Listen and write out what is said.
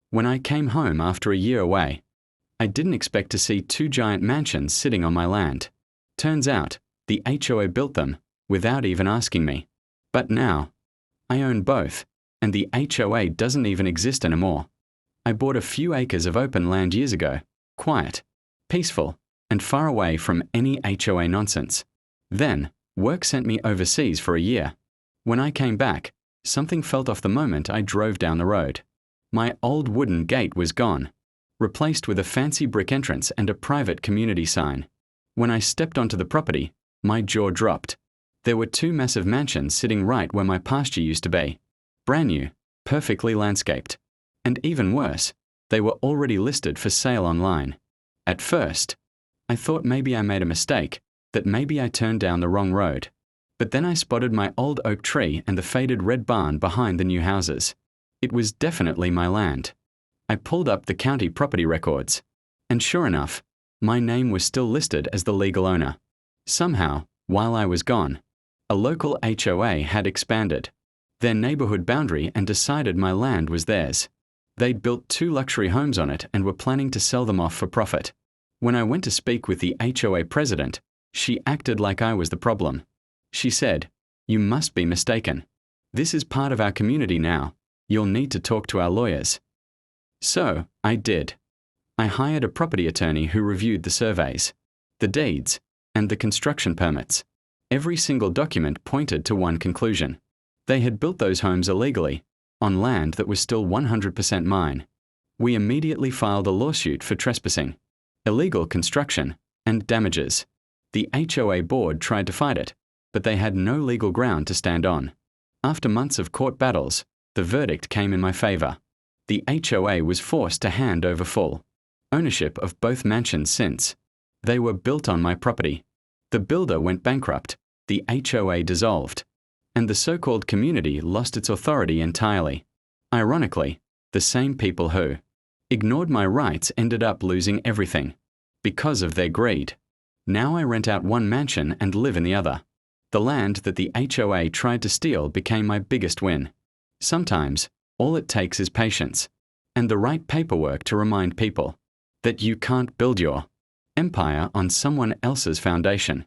When I came home after a year away, I didn't expect to see two giant mansions sitting on my land. Turns out, the HOA built them without even asking me. But now, I own both, and the HOA doesn't even exist anymore. I bought a few acres of open land years ago, quiet, peaceful, and far away from any HOA nonsense. Then, work sent me overseas for a year. When I came back, something felt off the moment I drove down the road. My old wooden gate was gone, replaced with a fancy brick entrance and a private community sign. When I stepped onto the property, my jaw dropped. There were two massive mansions sitting right where my pasture used to be. Brand new, perfectly landscaped. And even worse, they were already listed for sale online. At first, I thought maybe I made a mistake, that maybe I turned down the wrong road. But then I spotted my old oak tree and the faded red barn behind the new houses. It was definitely my land. I pulled up the county property records, and sure enough, my name was still listed as the legal owner. Somehow, while I was gone, a local HOA had expanded their neighborhood boundary and decided my land was theirs. They'd built 2 luxury homes on it and were planning to sell them off for profit. When I went to speak with the HOA president, she acted like I was the problem. She said, "You must be mistaken. This is part of our community now. You'll need to talk to our lawyers." So, I did. I hired a property attorney who reviewed the surveys, the deeds, and the construction permits. Every single document pointed to one conclusion. They had built those homes illegally, on land that was still 100% mine. We immediately filed a lawsuit for trespassing, illegal construction, and damages. The HOA board tried to fight it, but they had no legal ground to stand on. After months of court battles, the verdict came in my favor. The HOA was forced to hand over full ownership of both mansions since they were built on my property. The builder went bankrupt, the HOA dissolved, and the so-called community lost its authority entirely. Ironically, the same people who ignored my rights ended up losing everything because of their greed. Now I rent out one mansion and live in the other. The land that the HOA tried to steal became my biggest win. Sometimes, all it takes is patience and the right paperwork to remind people that you can't build your empire on someone else's foundation.